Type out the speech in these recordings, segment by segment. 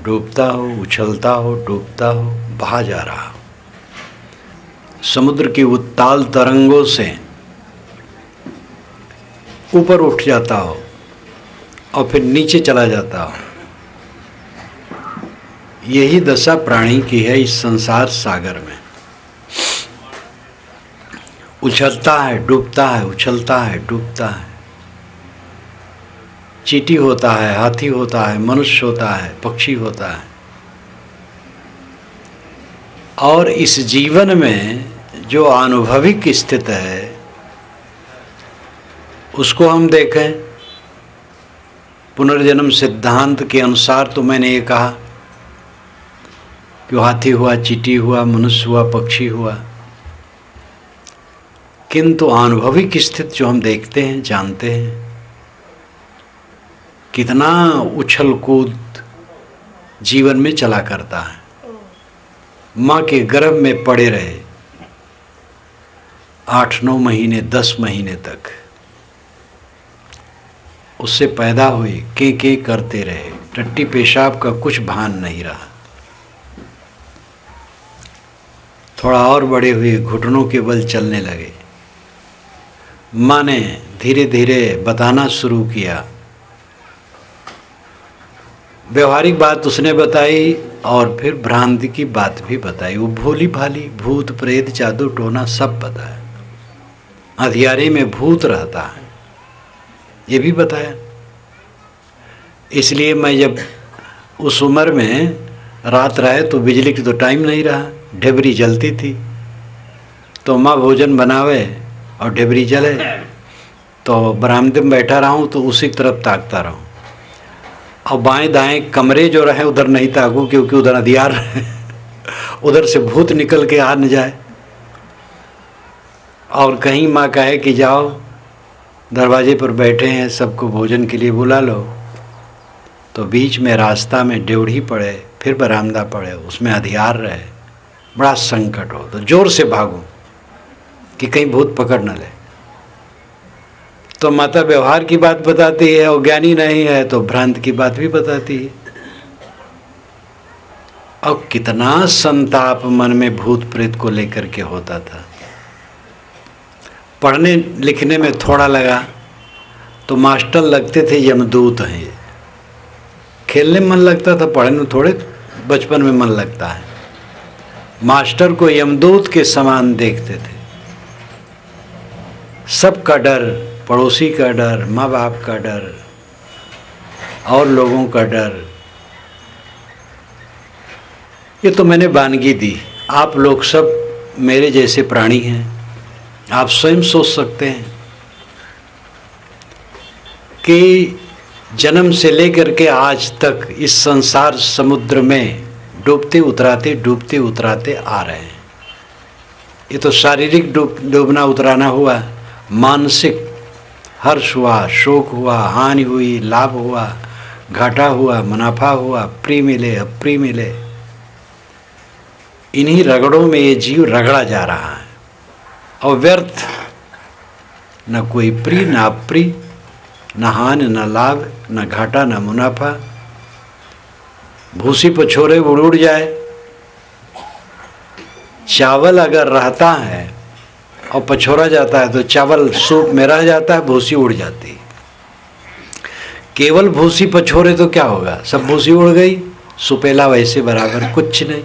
डूबता हो, उछलता हो, डूबता हो, बहा जा रहा हो, समुद्र की उत्ताल तरंगों से ऊपर उठ जाता हो और फिर नीचे चला जाता हो। यही दशा प्राणी की है इस संसार सागर में। उछलता है, डूबता है, उछलता है, डूबता है। चींटी होता है, हाथी होता है, मनुष्य होता है, पक्षी होता है। और इस जीवन में जो आनुभविक स्थिति है उसको हम देखें। पुनर्जन्म सिद्धांत के अनुसार तो मैंने ये कहा कि हाथी हुआ, चींटी हुआ, मनुष्य हुआ, पक्षी हुआ, किंतु अनुभविक स्थिति जो हम देखते हैं, जानते हैं, कितना उछल कूद जीवन में चला करता है। माँ के गर्भ में पड़े रहे 8-9 महीने, 10 महीने तक, उससे पैदा हुए, के करते रहे, टट्टी पेशाब का कुछ भान नहीं रहा। थोड़ा और बड़े हुए, घुटनों के बल चलने लगे। माँ ने धीरे धीरे बताना शुरू किया। व्यवहारिक बात उसने बताई और फिर भ्रांति की बात भी बताई। वो भोली भाली भूत प्रेत जादू टोना सब बताया। अंधियारे में भूत रहता है ये भी बताया। इसलिए मैं जब उस उम्र में रात रहे तो बिजली की तो टाइम नहीं रहा, ढेबरी जलती थी, तो माँ भोजन बनावे और ढेबरी जले तो बरामदे में बैठा रहा हूँ तो उसी तरफ ताकता रहूँ। और बाएं दाएं कमरे जो रहे उधर नहीं ताकूँ क्योंकि उधर अंधियार रहे उधर से भूत निकल के आ न जाए। और कहीं माँ कहे कि जाओ दरवाजे पर बैठे हैं, सबको भोजन के लिए बुला लो, तो बीच में रास्ता में ड्योढ़ी पड़े, फिर बरामदा पड़े, उसमें अंधियार रहे, बड़ा संकट हो, तो जोर से भागो कि कहीं भूत पकड़ न ले। तो माता व्यवहार की बात बताती है और ज्ञानी नहीं है तो भ्रांत की बात भी बताती है। और कितना संताप मन में भूत प्रेत को लेकर के होता था। पढ़ने लिखने में थोड़ा लगा तो मास्टर लगते थे यमदूत हैं ये। खेलने में मन लगता था, पढ़ने में थोड़े बचपन में मन लगता है। मास्टर को यमदूत के समान देखते थे। सबका डर, पड़ोसी का डर, माँ बाप का डर और लोगों का डर। ये तो मैंने वानगी दी। आप लोग सब मेरे जैसे प्राणी हैं। आप स्वयं सोच सकते हैं कि जन्म से लेकर के आज तक इस संसार समुद्र में डूबते उतराते आ रहे हैं। ये तो शारीरिक डूबना उतराना हुआ, मानसिक हर्ष हुआ, शोक हुआ, हानि हुई, लाभ हुआ, घाटा हुआ, मुनाफा हुआ, प्रिय मिले, अप्रिय मिले, इन्हीं रगड़ों में ये जीव रगड़ा जा रहा है। और व्यर्थ, न कोई प्रिय न अप्रिय, न हानि न लाभ, न घाटा न मुनाफा। भूसी पछोरे उड़ जाए। चावल अगर रहता है और पछोरा जाता है तो चावल सूप में रह जाता है, भूसी उड़ जाती है। केवल भूसी पछोरे तो क्या होगा, सब भूसी उड़ गई, सुपेला वैसे बराबर कुछ नहीं।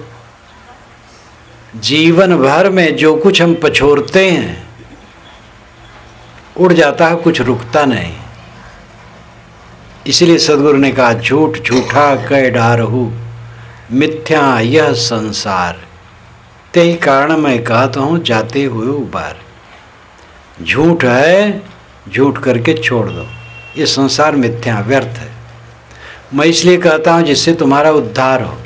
जीवन भर में जो कुछ हम पछोरते हैं उड़ जाता है, कुछ रुकता नहीं। इसलिए सदगुरु ने कहा झूठ झूठा कह डारहु, मिथ्या यह संसार, तेही कारण मैं कहता हूँ जाते हुए उबार। झूठ है, झूठ करके छोड़ दो, ये संसार मिथ्या व्यर्थ है। मैं इसलिए कहता हूँ जिससे तुम्हारा उद्धार हो।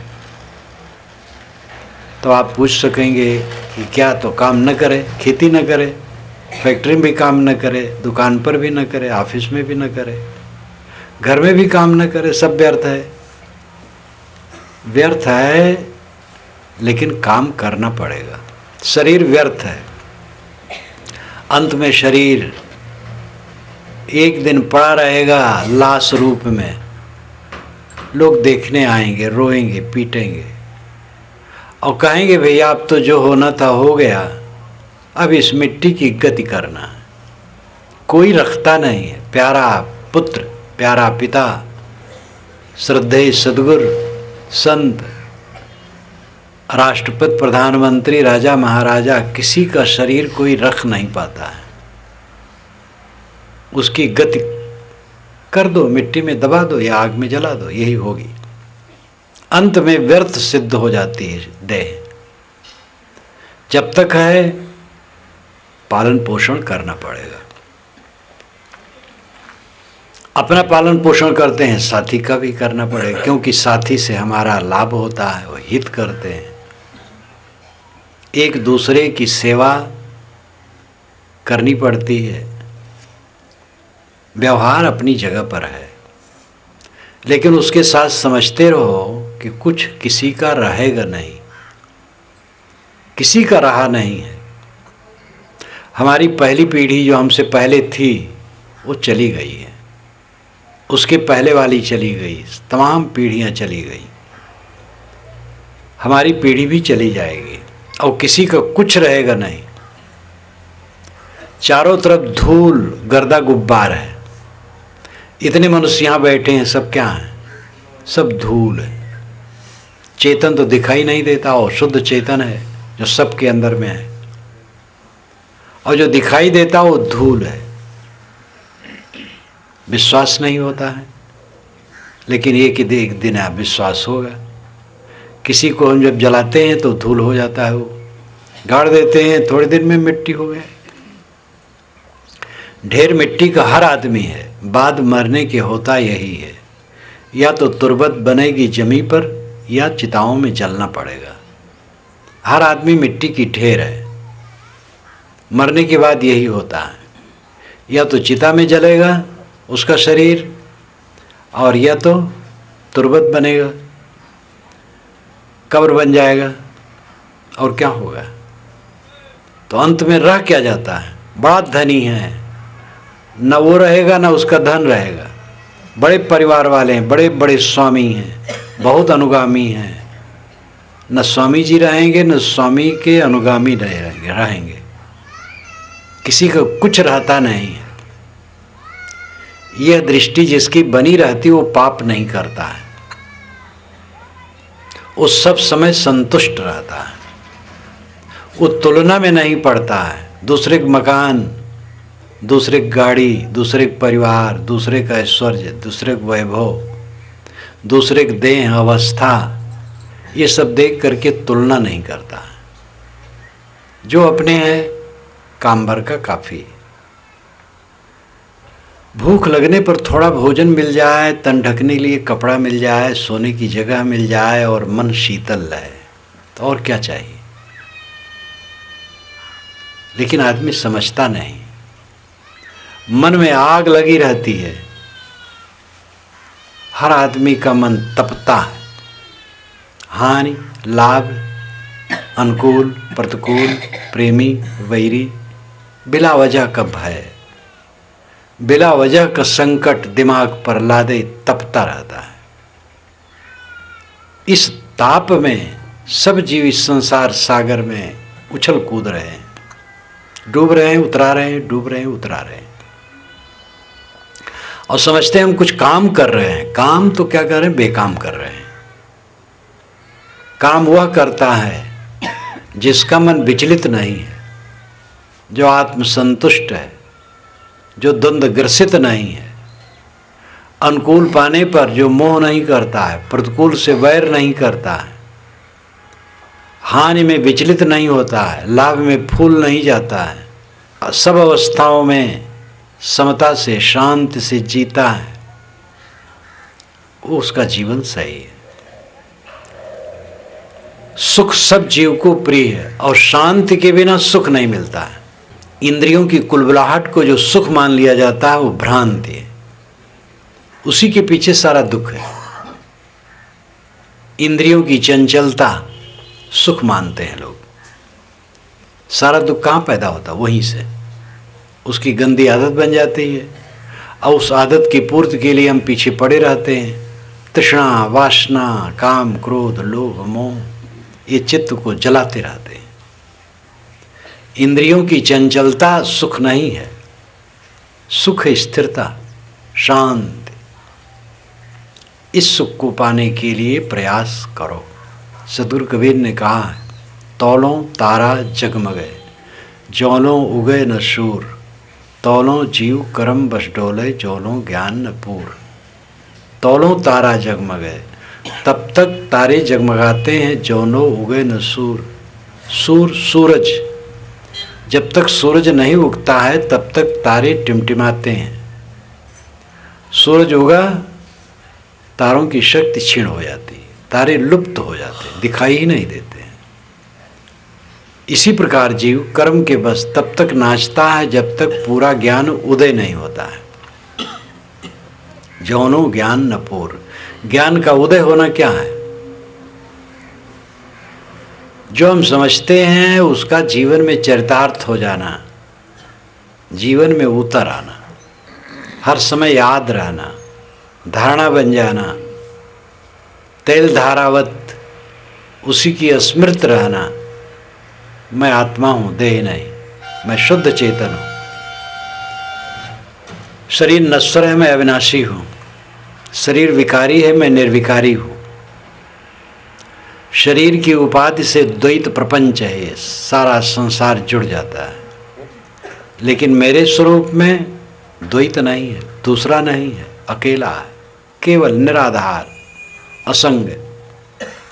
तो आप पूछ सकेंगे कि क्या तो काम न करे, खेती न करे, फैक्ट्री में भी काम न करे, दुकान पर भी न करे, ऑफिस में भी न करे, घर में भी काम न करे, सब व्यर्थ है। व्यर्थ है लेकिन काम करना पड़ेगा। शरीर व्यर्थ है, अंत में शरीर एक दिन पड़ा रहेगा लाश रूप में, लोग देखने आएंगे, रोएंगे, पीटेंगे और कहेंगे भैया अब तो जो होना था हो गया, अब इस मिट्टी की गति करना है। कोई रखता नहीं है। प्यारा पुत्र, प्यारा पिता, श्रद्धेय सद्गुरु, संत, राष्ट्रपति, प्रधानमंत्री, राजा महाराजा, किसी का शरीर कोई रख नहीं पाता है। उसकी गति कर दो, मिट्टी में दबा दो या आग में जला दो, यही होगी। अंत में व्यर्थ सिद्ध हो जाती है देह। जब तक है पालन पोषण करना पड़ेगा। अपना पालन पोषण करते हैं, साथी का भी करना पड़ेगा, क्योंकि साथी से हमारा लाभ होता है, वो हित करते हैं। एक दूसरे की सेवा करनी पड़ती है। व्यवहार अपनी जगह पर है, लेकिन उसके साथ समझते रहो कि कुछ किसी का रहेगा नहीं, किसी का रहा नहीं है। हमारी पहली पीढ़ी जो हमसे पहले थी वो चली गई है, उसके पहले वाली चली गई, तमाम पीढ़ियां चली गई। हमारी पीढ़ी भी चली जाएगी और किसी का कुछ रहेगा नहीं। चारों तरफ धूल गर्दा गुब्बार है। इतने मनुष्य यहाँ बैठे हैं, सब क्या हैं? सब धूल है। चेतन तो दिखाई नहीं देता, और शुद्ध चेतन है जो सबके अंदर में है, और जो दिखाई देता वो धूल है। विश्वास नहीं होता है, लेकिन एक दिन आप विश्वास होगा। किसी को हम जब जलाते हैं तो धूल हो जाता है, वो गाड़ देते हैं, थोड़े दिन में मिट्टी हो गया। ढेर मिट्टी का हर आदमी है, बाद मरने के होता यही है। या तो तुरबत बनेगी जमी पर, या चिताओं में जलना पड़ेगा। हर आदमी मिट्टी की ढेर है। मरने के बाद यही होता है, या तो चिता में जलेगा उसका शरीर, और या तो तुरबत बनेगा, कब्र बन जाएगा, और क्या होगा? तो अंत में रह क्या जाता है? बड़ा धनी है, न वो रहेगा न उसका धन रहेगा। बड़े परिवार वाले हैं, बड़े बड़े स्वामी हैं, बहुत अनुगामी हैं। न स्वामी जी रहेंगे न स्वामी के अनुगामी रहेंगे। किसी को कुछ रहता नहीं है। यह दृष्टि जिसकी बनी रहती वो पाप नहीं करता है, वो सब समय संतुष्ट रहता है, वो तुलना में नहीं पड़ता है। दूसरे के मकान, दूसरे की गाड़ी, दूसरे के परिवार, दूसरे का ऐश्वर्य, दूसरे का वैभव, दूसरे की देह अवस्था, ये सब देख करके तुलना नहीं करता। जो अपने हैं काम भर का काफ़ी। भूख लगने पर थोड़ा भोजन मिल जाए, तन ढकने के लिए कपड़ा मिल जाए, सोने की जगह मिल जाए और मन शीतल रहे, तो और क्या चाहिए? लेकिन आदमी समझता नहीं। मन में आग लगी रहती है। हर आदमी का मन तपता है। हानि, लाभ, अनुकूल, प्रतिकूल, प्रेमी, वैरी, बिला वजह का भय, बिला वजह का संकट दिमाग पर लादे तपता रहता है। इस ताप में सब जीव इस संसार सागर में उछल कूद रहे हैं, डूब रहे हैं, उतरा रहे हैं, डूब रहे हैं, उतरा रहे हैं, और समझते हैं हम कुछ काम कर रहे हैं। काम तो क्या कर रहे हैं? बेकाम कर रहे हैं। काम वह करता है जिसका मन विचलित नहीं है, जो आत्मसंतुष्ट है, जो द्वंद्व ग्रसित नहीं है, अनुकूल पाने पर जो मोह नहीं करता है, प्रतिकूल से वैर नहीं करता है, हानि में विचलित नहीं होता है, लाभ में फूल नहीं जाता है, सब अवस्थाओं में समता से, शांति से जीता है, वो उसका जीवन सही है। सुख सब जीव को प्रिय है, और शांति के बिना सुख नहीं मिलता है। इंद्रियों की कुलबुलाहट को जो सुख मान लिया जाता है वो भ्रांति है, उसी के पीछे सारा दुख है। इंद्रियों की चंचलता सुख मानते हैं लोग। सारा दुख कहाँ पैदा होता? वहीं से। उसकी गंदी आदत बन जाती है, और उस आदत की पूर्ति के लिए हम पीछे पड़े रहते हैं। तृष्णा, वासना, काम, क्रोध, लोभ, मोह ये चित्त को जलाते रहते हैं। इंद्रियों की चंचलता सुख नहीं है, सुख है स्थिरता, शांति। इस सुख को पाने के लिए प्रयास करो। सदगुरु कबीर ने कहा है, तौलों तारा जगमगे, जौलों उगे न सूर, तौलों जीव करम बस डोले, जौलों ज्ञान न पूर। तौलों तारा जगमगे, तब तक तारे जगमगाते हैं जौलों उगे न सूर। सूर सूरज, जब तक सूरज नहीं उगता है तब तक तारे टिमटिमाते हैं। सूरज उगा, तारों की शक्ति क्षीण हो जाती है, तारे लुप्त हो जाते हैं, दिखाई ही नहीं देते हैं। इसी प्रकार जीव कर्म के बस तब तक नाचता है जब तक पूरा ज्ञान उदय नहीं होता है। जौनो ज्ञान न पूर, ज्ञान का उदय होना क्या है? जो हम समझते हैं उसका जीवन में चरितार्थ हो जाना, जीवन में उतर आना, हर समय याद रहना, धारणा बन जाना, तेल धारावत उसी की स्मृत रहना। मैं आत्मा हूँ, देह नहीं, मैं शुद्ध चेतन हूँ। शरीर नश्वर है, मैं अविनाशी हूँ। शरीर विकारी है, मैं निर्विकारी हूँ। शरीर की उपाधि से द्वैत प्रपंच है, ये सारा संसार जुड़ जाता है। लेकिन मेरे स्वरूप में द्वैत नहीं है, दूसरा नहीं है, अकेला है, केवल निराधार असंग।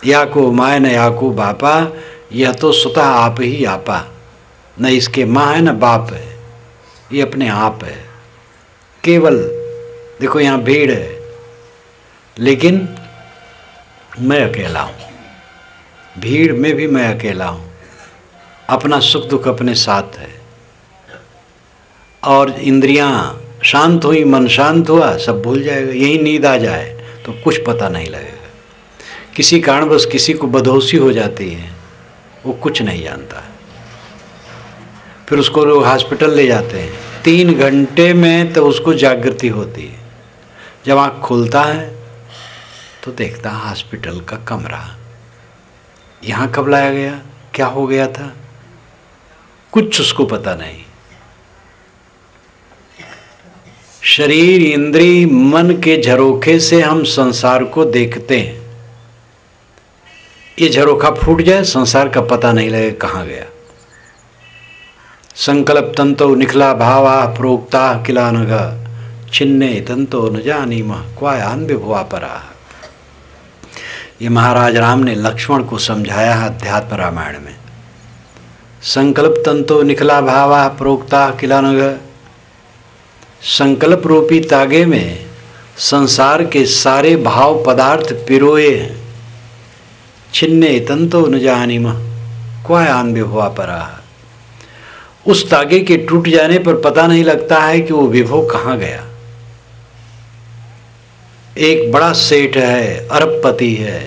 या को माय न या को बापा, यह तो स्वतः आप ही आपा। न इसके माँ है न बाप है, ये अपने आप है केवल। देखो यहाँ भीड़ है लेकिन मैं अकेला हूँ, भीड़ में भी मैं अकेला हूँ। अपना सुख दुख अपने साथ है। और इंद्रियां शांत हुई, मन शांत हुआ, सब भूल जाएगा। यही नींद आ जाए तो कुछ पता नहीं लगेगा। किसी कारणवश किसी को बदहोशी हो जाती है, वो कुछ नहीं जानता है। फिर उसको लोग हॉस्पिटल ले जाते हैं, 3 घंटे में तो उसको जागृति होती है। जब आँख खुलता है तो देखता है हॉस्पिटल का कमरा, यहाँ कब लाया गया, क्या हो गया था, कुछ उसको पता नहीं। शरीर, इंद्री, मन के झरोखे से हम संसार को देखते हैं। ये झरोखा फूट जाए, संसार का पता नहीं लगे कहाँ गया। संकल्प तंतो निखला भावा प्रोक्ता किला नग, छिन्ने तंतो न जानी मह क्वायान विभुआ परा। ये महाराज राम ने लक्ष्मण को समझाया है अध्यात्म रामायण में। संकल्प तंतो निखला भावा प्रोक्ता किला नग, संकल्प रूपी तागे में संसार के सारे भाव पदार्थ पिरोए हैं। छिन्ने तंतो न जानिम क्वायान विभुआ परा। उस तागे के टूट जाने पर पता नहीं लगता है कि वो विभव कहाँ गया। एक बड़ा सेठ है, अरबपति है,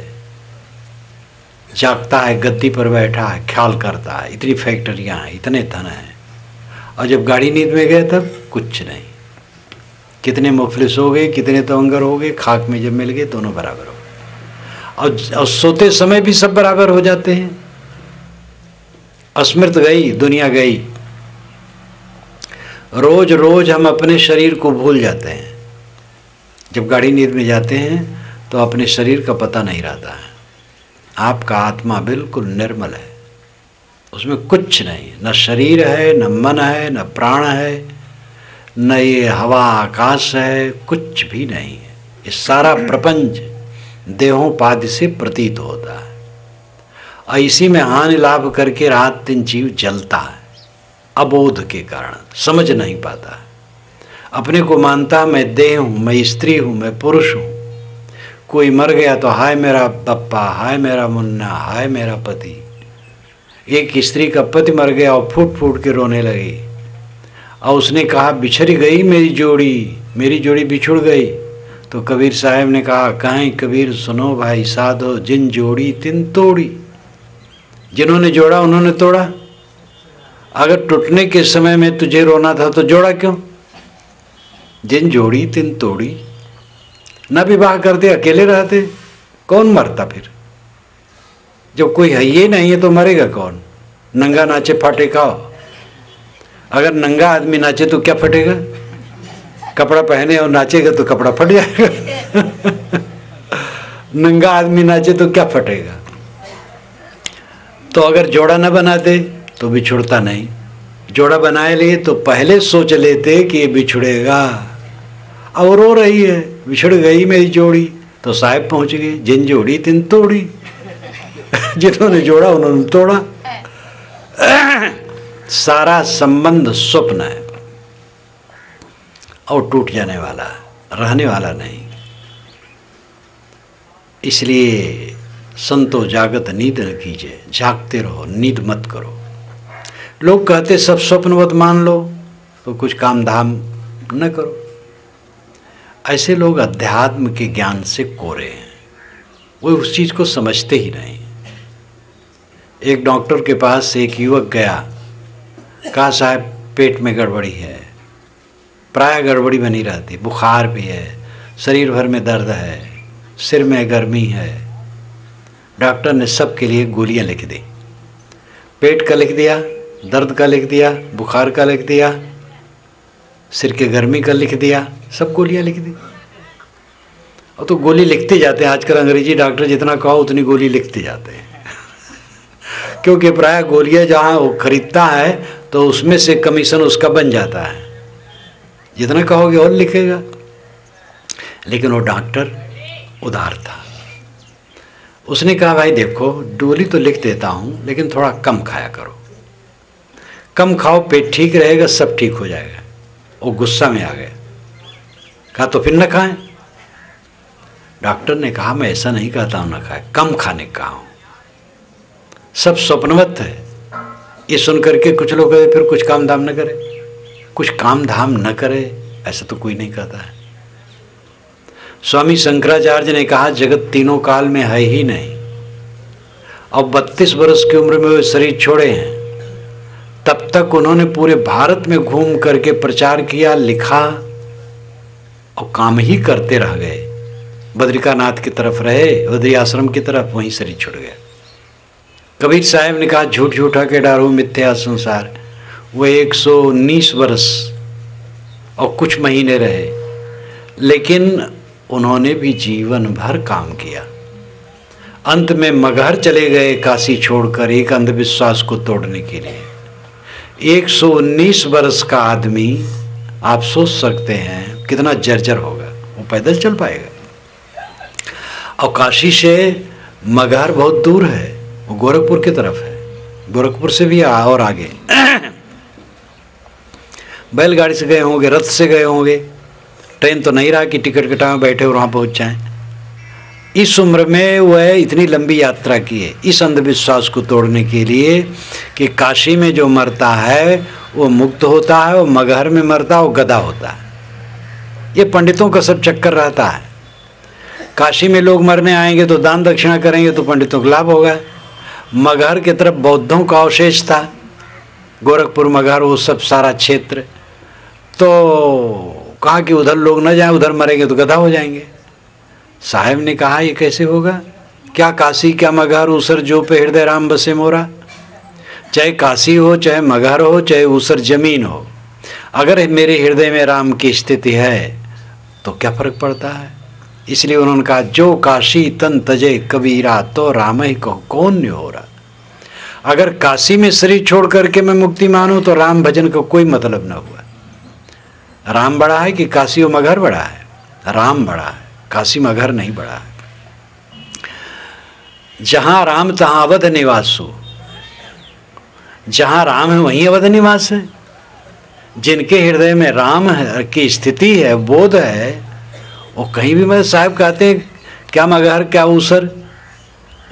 जागता है, गद्दी पर बैठा है, ख्याल करता है, इतनी फैक्ट्रियां हैं, इतने धन हैं। और जब गाड़ी नींद में गए तब कुछ नहीं। कितने मुफलिस हो गए, कितने तवंगर हो गए, खाक में जब मिल गए दोनों बराबर हो गए। और सोते समय भी सब बराबर हो जाते हैं। अस्मृत गई, दुनिया गई। रोज रोज हम अपने शरीर को भूल जाते हैं। जब गाड़ी नींद में जाते हैं तो अपने शरीर का पता नहीं रहता है। आपका आत्मा बिल्कुल निर्मल है, उसमें कुछ नहीं, न शरीर है, न मन है, न प्राण है, न ये हवा आकाश है, कुछ भी नहीं है। ये सारा प्रपंच देहोपाधि से प्रतीत होता है। और इसी में हानि लाभ करके रात दिन जीव जलता है, अबोध के कारण समझ नहीं पाता है। अपने को मानता मैं देह हूँ, मैं स्त्री हूँ, मैं पुरुष हूँ। कोई मर गया तो हाय मेरा पप्पा, हाय मेरा मुन्ना, हाय मेरा पति। एक स्त्री का पति मर गया और फूट फूट के रोने लगी और उसने कहा बिछड़ गई मेरी जोड़ी बिछुड़ गई। तो कबीर साहब ने कहा कहीं कबीर सुनो भाई साधो, जिन जोड़ी तिन तोड़ी। जिन्होंने जोड़ा उन्होंने तोड़ा। अगर टूटने के समय में तुझे रोना था तो जोड़ा क्यों? जिन जोड़ी तिन तोड़ी। ना विवाह करते, अकेले रहते, कौन मरता फिर? जब कोई है ही नहीं है तो मरेगा कौन? नंगा नाचे फटे का। अगर नंगा आदमी नाचे तो क्या फटेगा? कपड़ा पहने और नाचेगा तो कपड़ा फट जाएगा। नंगा आदमी नाचे तो क्या फटेगा? तो अगर जोड़ा न बनाते तो बिछुड़ता नहीं, जोड़ा बनाए लिए तो पहले सोच लेते कि ये बिछुड़ेगा। अब रो रही है, बिछड़ गई मेरी जोड़ी, तो साहब पहुंच गए, जिन जोड़ी तिन तोड़ी। जिन्होंने जोड़ा उन्होंने तोड़ा। सारा संबंध स्वप्न है और टूट जाने वाला, रहने वाला नहीं। इसलिए संतो जागत नींद न कीजिए, जागते रहो, नींद मत करो। लोग कहते सब स्वप्नवत मान लो, तो कुछ काम धाम न करो। ऐसे लोग अध्यात्म के ज्ञान से कोरे हैं, वो उस चीज़ को समझते ही नहीं। एक डॉक्टर के पास एक युवक गया, कहा साहब पेट में गड़बड़ी है, प्राय गड़बड़ी बनी रहती, बुखार भी है, शरीर भर में दर्द है, सिर में गर्मी है। डॉक्टर ने सबके लिए गोलियां लिख दी, पेट का लिख दिया, दर्द का लिख दिया, बुखार का लिख दिया, सिर के गर्मी का लिख दिया, सब गोलियां लिख दी। और तो गोली लिखते जाते हैं, आजकल अंग्रेजी डॉक्टर जितना कहो उतनी गोली लिखते जाते हैं। क्योंकि प्राय गोलियां जहाँ वो खरीदता है तो उसमें से कमीशन उसका बन जाता है, जितना कहोगे और लिखेगा। लेकिन वो डॉक्टर उदार था, उसने कहा भाई देखो गोली तो लिख देता हूँ लेकिन थोड़ा कम खाया करो, कम खाओ, पेट ठीक रहेगा, सब ठीक हो जाएगा। वो गुस्सा में आ गया, कहा तो फिर न खाएं। डॉक्टर ने कहा मैं ऐसा नहीं कहता हूँ न खाए, कम खाने का हूँ, सब स्वप्नवत है। ये सुन करके कुछ लोग कहते फिर कुछ काम धाम न करे, कुछ काम धाम न करे, ऐसा तो कोई नहीं कहता है। स्वामी शंकराचार्य ने कहा जगत तीनों काल में है ही नहीं। और 32 वर्ष की उम्र में वो शरीर छोड़े हैं, तब तक उन्होंने पूरे भारत में घूम करके प्रचार किया, लिखा और काम ही करते रह गए। बद्रिकानाथ की तरफ रहे, बद्री आश्रम की तरफ, वहीं शरीर छूट गया। कबीर साहब ने कहा झूठ झूठा के डारो मिथ्या संसार। वो 119 वर्ष और कुछ महीने रहे, लेकिन उन्होंने भी जीवन भर काम किया। अंत में मगहर चले गए काशी छोड़कर, एक अंधविश्वास को तोड़ने के लिए। 119 वर्ष का आदमी, आप सोच सकते हैं कितना जर्जर होगा, वो पैदल चल पाएगा? और काशी से मगहर बहुत दूर है, वो गोरखपुर की तरफ है, गोरखपुर से भी और आगे। बैलगाड़ी से गए होंगे, रथ से गए होंगे, ट्रेन तो नहीं रहा कि टिकट कटाए बैठे और वहाँ पहुँच जाएं। इस उम्र में वह इतनी लंबी यात्रा की है इस अंधविश्वास को तोड़ने के लिए कि काशी में जो मरता है वो मुक्त होता है, वो मगहर में मरता है वो गधा होता है। ये पंडितों का सब चक्कर रहता है। काशी में लोग मरने आएंगे तो दान दक्षिणा करेंगे तो पंडितों को लाभ होगा। मगहर की तरफ बौद्धों का अवशेष था, गोरखपुर मगहर वो सब सारा क्षेत्र, तो कहा कि उधर लोग न जाएं, उधर मरेंगे तो गधा हो जाएंगे। साहब ने कहा ये कैसे होगा, क्या काशी क्या मगहर, ऊसर जो पे हृदय राम बसे मोरा। चाहे काशी हो, चाहे मगहर हो, चाहे ऊसर जमीन हो, अगर मेरे हृदय में राम की स्थिति है तो क्या फर्क पड़ता है। इसलिए उन्होंने कहा जो काशी तन तजे कबीरा, तो राम ही को कौन नहीं हो रहा। अगर काशी में शरीर छोड़ करके मैं मुक्ति मानूं तो राम भजन का कोई मतलब न हुआ। राम बड़ा है कि काशी और मगहर बड़ा है? राम बड़ा है, काशी मगहर नहीं बड़ा है। जहां राम तहां अवध निवास हो, जहां राम है वहीं अवध निवास है। जिनके हृदय में राम की स्थिति है, बोध है, वो कहीं भी, मतलब साहब कहते हैं क्या मगहर क्या ऊसर,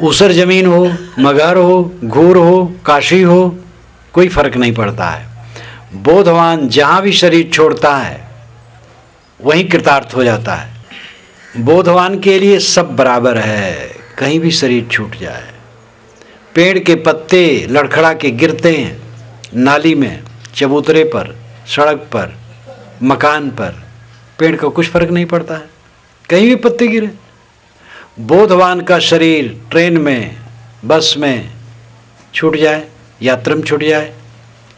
ऊसर जमीन हो, मगहर हो, घूर हो, काशी हो, कोई फर्क नहीं पड़ता है। बोधवान जहाँ भी शरीर छोड़ता है वहीं कृतार्थ हो जाता है। बोधवान के लिए सब बराबर है, कहीं भी शरीर छूट जाए। पेड़ के पत्ते लड़खड़ा के गिरते हैं नाली में, चबूतरे पर, सड़क पर, मकान पर, पेड़ का कुछ फर्क नहीं पड़ता है, कहीं भी पत्ते गिरे। बोधवान का शरीर ट्रेन में, बस में छूट जाए, यात्रा में छूट जाए,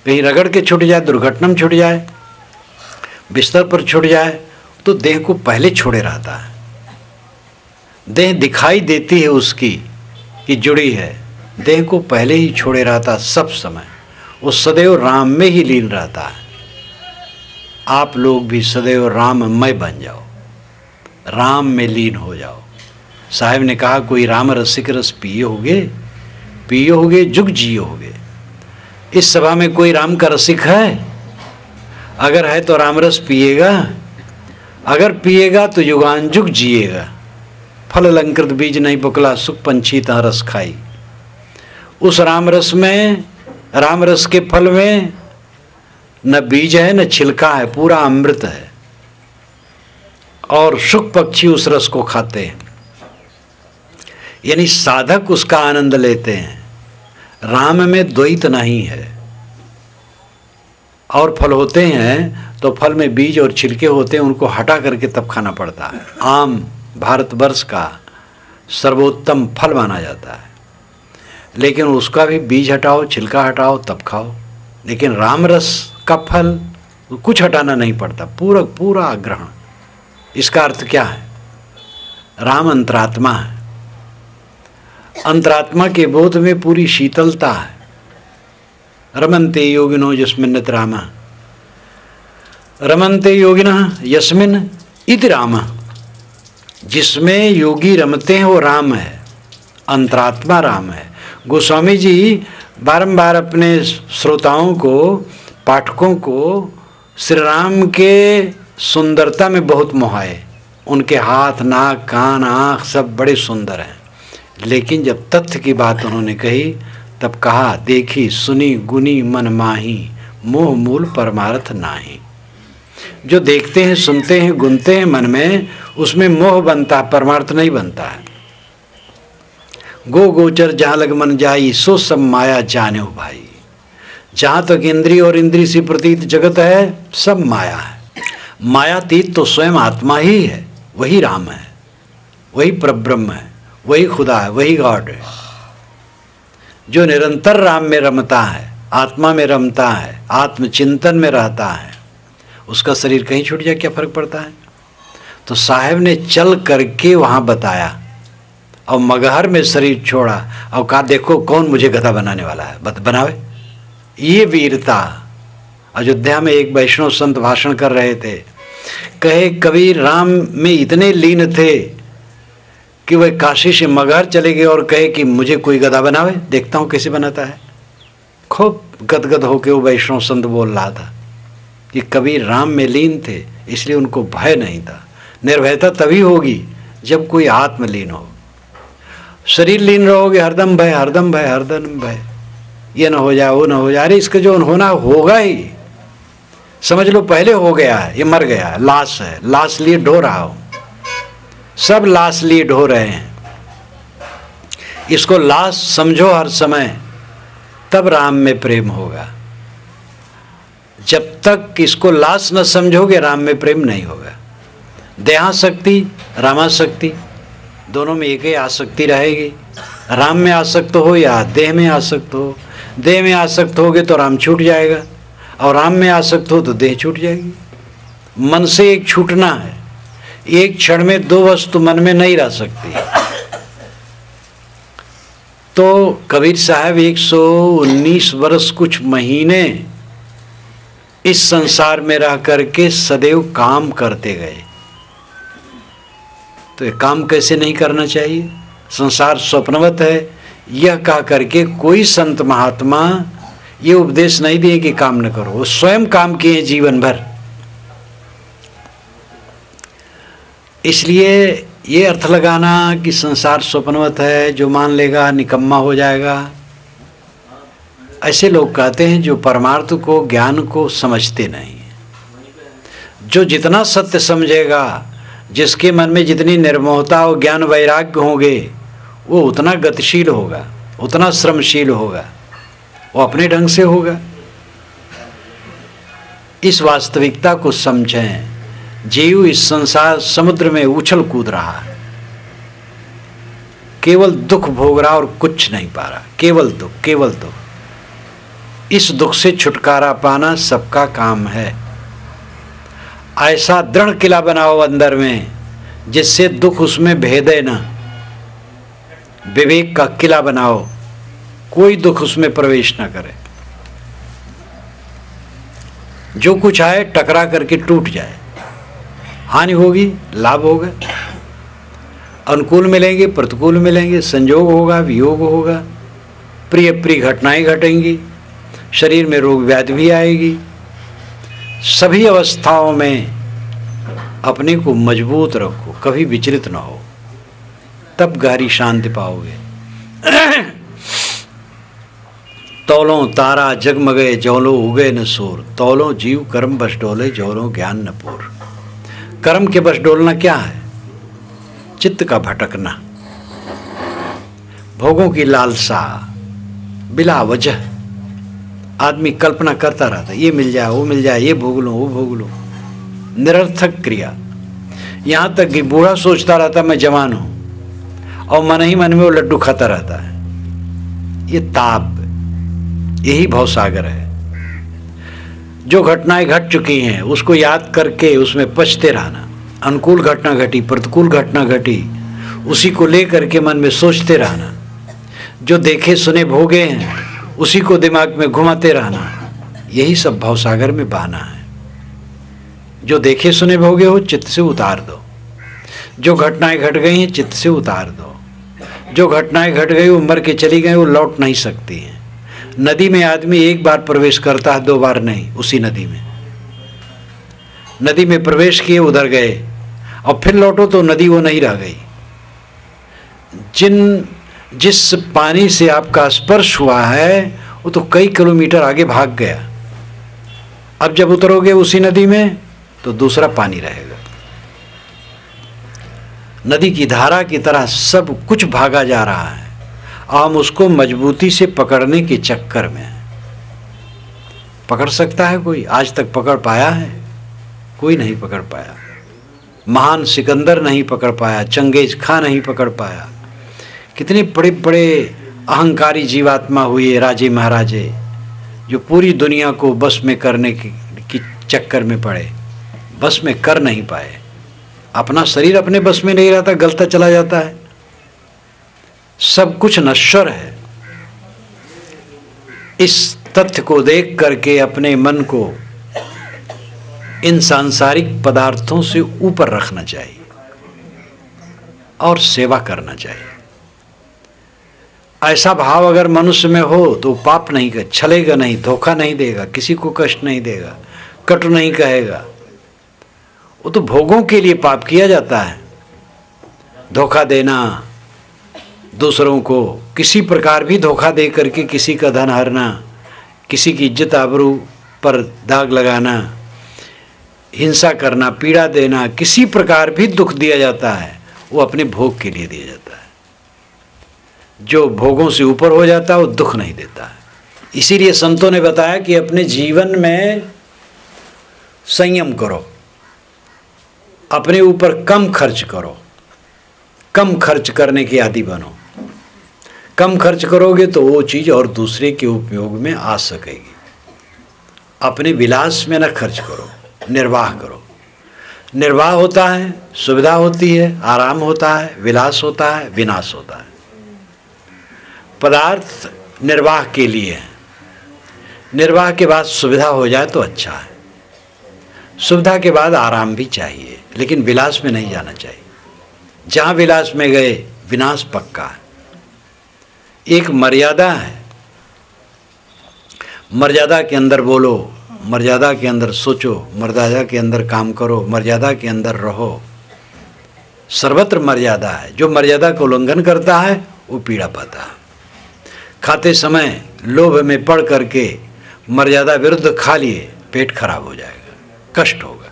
कहीं रगड़ के छूट जाए, दुर्घटना में छूट जाए, बिस्तर पर छूट जाए, तो देह को पहले छोड़े रहता है। देह दिखाई देती है उसकी कि जुड़ी है, देह को पहले ही छोड़े रहता सब समय। वो सदैव राम में ही लीन रहता है। आप लोग भी सदैव राममय बन जाओ, राम में लीन हो जाओ। साहब ने कहा कोई राम रसिक रस पिए होगे जुग जिए होगे। इस सभा में कोई राम का रसिक है? अगर है तो राम रस पिएगा, अगर पिएगा तो युगान जुग जिएगा। फल अलंकृत बीज नहीं बुकला, सुख पंछी तहाँ रस खाई। उस राम रस में, राम रस के फल में न बीज है न छिलका है, पूरा अमृत है। और सुख पक्षी उस रस को खाते हैं, यानी साधक उसका आनंद लेते हैं। राम में द्वैत नहीं है। और फल होते हैं तो फल में बीज और छिलके होते हैं, उनको हटा करके तब खाना पड़ता है। आम भारतवर्ष का सर्वोत्तम फल माना जाता है, लेकिन उसका भी बीज हटाओ, छिलका हटाओ तब खाओ। लेकिन राम रस का फल कुछ हटाना नहीं पड़ता, पूरा पूरा ग्रहण। इसका अर्थ क्या है? राम अंतरात्मा है। अंतरात्मा के बोध में पूरी शीतलता है। रमन्ते योगिनो यस्मिन् राम, रमन्ते योगिनः यस्मिन् इति राम। जिसमें योगी रमते हैं वो राम है, अंतरात्मा राम है। गोस्वामी जी बारंबार अपने श्रोताओं को, पाठकों को श्री राम के सुंदरता में बहुत मोहाए। उनके हाथ, नाक, कान, आँख सब बड़े सुंदर हैं। लेकिन जब तथ्य की बात उन्होंने कही तब कहा, देखी सुनी गुनी मन माही, मोह मूल परमार्थ नाही। जो देखते हैं, सुनते हैं, गुनते हैं मन में, उसमें मोह बनता है, परमार्थ नहीं बनता है। गो गोचर जहाँ लग मन जाई, सो सब माया जाने हो भाई। जहाँ तक इंद्रिय और इंद्रिय से प्रतीत जगत है सब माया है। मायातीत तो स्वयं आत्मा ही है, वही राम है, वही परब्रह्म है, वही खुदा है, वही गॉड है। जो निरंतर राम में रमता है, आत्मा में रमता है, आत्मचिंतन में रहता है, उसका शरीर कहीं छूट जाए क्या फर्क पड़ता है? तो साहब ने चल करके वहाँ बताया और मगहर में शरीर छोड़ा और कहा देखो कौन मुझे गधा बनाने वाला है, बनावे। ये वीरता। अयोध्या में एक वैष्णव संत भाषण कर रहे थे, कहे कबीर राम में इतने लीन थे कि वह काशी से मगहर चले गए और कहे कि मुझे कोई गधा बनावे, देखता हूँ कैसे बनाता है। खूब गदगद होकर वो वैष्णव संत बोल रहा था कि कबीर राम में लीन थे, इसलिए उनको भय नहीं था। निर्भयता तभी होगी जब कोई आत्मलीन हो। शरीर लीन रहोगे हरदम भय, हरदम भय, हरदम भय, ये ना हो जाए, वो ना हो जाए। अरे इसका जो होना होगा ही, समझ लो पहले हो गया है, ये मर गया है, लाश है, लाश लिए ढो रहा हो, सब लाश लिए ढो रहे हैं। इसको लाश समझो हर समय, तब राम में प्रेम होगा। जब तक इसको लाश न समझोगे राम में प्रेम नहीं होगा। देहासक्ति, रामासक्ति, दोनों में एक ही आसक्ति रहेगी। राम में आसक्त हो या देह में आसक्त हो। देह में आसक्त होगे तो राम छूट जाएगा, और राम में आसक्त हो तो देह छूट जाएगी। मन से एक छूटना है। एक क्षण में दो वस्तु मन में नहीं रह सकती। तो कबीर साहब 119 वर्ष कुछ महीने इस संसार में रह करके सदैव काम करते गए। तो ये काम कैसे नहीं करना चाहिए? संसार स्वप्नवत है, यह कह करके कोई संत महात्मा ये उपदेश नहीं दिए कि काम न करो। वो स्वयं काम किए जीवन भर। इसलिए ये अर्थ लगाना कि संसार स्वप्नवत है, जो मान लेगा निकम्मा हो जाएगा, ऐसे लोग कहते हैं जो परमार्थ को, ज्ञान को समझते नहीं। जो जितना सत्य समझेगा, जिसके मन में जितनी निर्मोहता और ज्ञान वैराग्य होंगे, वो उतना गतिशील होगा, उतना श्रमशील होगा, वो अपने ढंग से होगा। इस वास्तविकता को समझें। जीव इस संसार समुद्र में उछल कूद रहा है, केवल दुख भोग रहा और कुछ नहीं पा रहा, केवल दुख, केवल दुख। इस दुख से छुटकारा पाना सबका काम है। ऐसा दृढ़ किला बनाओ अंदर में जिससे दुख उसमें भेदे ना। विवेक का किला बनाओ, कोई दुख उसमें प्रवेश ना करे। जो कुछ आए टकरा करके टूट जाए, हानि होगी लाभ होगा, अनुकूल मिलेंगे प्रतिकूल मिलेंगे, संयोग होगा वियोग होगा, प्रिय प्रिय घटनाएं घटेंगी, शरीर में रोग व्याधि भी आएगी। सभी अवस्थाओं में अपने को मजबूत रखो, कभी विचलित ना हो, तब गहरी शांति पाओगे। तौलों तारा जगमगे जौलो उगे न सूर, तौलों जीव कर्म बस डोले जौलो ज्ञान न पूर। कर्म के बस डोलना क्या है? चित्त का भटकना, भोगों की लालसा, बिला वजह आदमी कल्पना करता रहता, ये मिल जाए वो मिल जाए, ये भोग लूं वो भोग लूं, निरर्थक क्रिया। यहां तक कि बूढ़ा सोचता रहता मैं जवान हूं और मन ही मन में वो लड्डू खाता रहता है। ये ताप, यही भवसागर है। जो घटनाएं घट चुकी हैं उसको याद करके उसमें पछते रहना। अनुकूल घटना घटी, प्रतिकूल घटना घटी, उसी को लेकर के मन में सोचते रहना। जो देखे सुने भोगे हैं उसी को दिमाग में घुमाते रहना। यही सब भवसागर में बहाना है। जो देखे सुने भोगे हो चित्त से उतार दो। जो घटनाएं घट गई हैं चित्त से उतार दो। जो घटनाएं घट गई वो मर के चली गई, वो लौट नहीं सकती हैं। नदी में आदमी एक बार प्रवेश करता है, दो बार नहीं। उसी नदी में प्रवेश किए, उधर गए और फिर लौटो तो नदी वो नहीं रह गई। जिस पानी से आपका स्पर्श हुआ है वो तो कई किलोमीटर आगे भाग गया। अब जब उतरोगे उसी नदी में तो दूसरा पानी रहेगा। नदी की धारा की तरह सब कुछ भागा जा रहा है, हम उसको मजबूती से पकड़ने के चक्कर में। पकड़ सकता है कोई? आज तक पकड़ पाया है? कोई नहीं पकड़ पाया। महान सिकंदर नहीं पकड़ पाया, चंगेज खां नहीं पकड़ पाया। कितने बड़े बड़े अहंकारी जीवात्मा हुए, राजे महाराजे, जो पूरी दुनिया को बस में करने की चक्कर में पड़े, बस में कर नहीं पाए। अपना शरीर अपने बस में नहीं रहता, गलता चला जाता है। सब कुछ नश्वर है। इस तथ्य को देख करके अपने मन को इन सांसारिक पदार्थों से ऊपर रखना चाहिए और सेवा करना चाहिए। ऐसा भाव अगर मनुष्य में हो तो पाप नहीं कर, छलेगा नहीं, धोखा नहीं देगा, किसी को कष्ट नहीं देगा, कटु नहीं कहेगा। वो तो भोगों के लिए पाप किया जाता है। धोखा देना, दूसरों को किसी प्रकार भी धोखा दे करके किसी का धन हरना, किसी की इज्जत आबरू पर दाग लगाना, हिंसा करना, पीड़ा देना, किसी प्रकार भी दुख दिया जाता है, वो अपने भोग के लिए दिया जाता है। जो भोगों से ऊपर हो जाता है वो दुख नहीं देता है। इसीलिए संतों ने बताया कि अपने जीवन में संयम करो, अपने ऊपर कम खर्च करो, कम खर्च करने के आदी बनो। कम खर्च करोगे तो वो चीज़ और दूसरे के उपयोग में आ सकेगी। अपने विलास में न खर्च करो, निर्वाह करो। निर्वाह होता है, सुविधा होती है, आराम होता है, विलास होता है, विनाश होता है। पदार्थ निर्वाह के लिए है, निर्वाह के बाद सुविधा हो जाए तो अच्छा है। सुविधा के बाद आराम भी चाहिए, लेकिन विलास में नहीं जाना चाहिए। जहाँ विलास में गए विनाश पक्का है। एक मर्यादा है, मर्यादा के अंदर बोलो, मर्यादा के अंदर सोचो, मर्यादा के अंदर काम करो, मर्यादा के अंदर रहो। सर्वत्र मर्यादा है। जो मर्यादा का उल्लंघन करता है वो पीड़ा पाता है। खाते समय लोभ में पड़ करके मर्यादा विरुद्ध खा लिए, पेट खराब हो जाएगा, कष्ट होगा।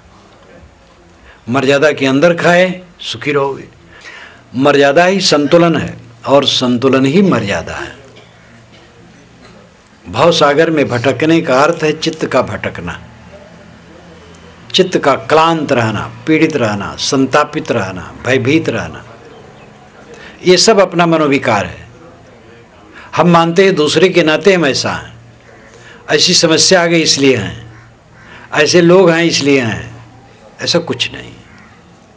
मर्यादा के अंदर खाए, सुखी रहोगे। मर्यादा ही संतुलन है और संतुलन ही मर्यादा है। भवसागर में भटकने का अर्थ है चित्त का भटकना। चित्त का क्लांत रहना, पीड़ित रहना, संतापित रहना, भयभीत रहना, ये सब अपना मनोविकार है। हम मानते हैं दूसरे के नाते हम ऐसा हैं, ऐसी समस्या आ गई इसलिए हैं, ऐसे लोग हैं इसलिए हैं। ऐसा कुछ नहीं,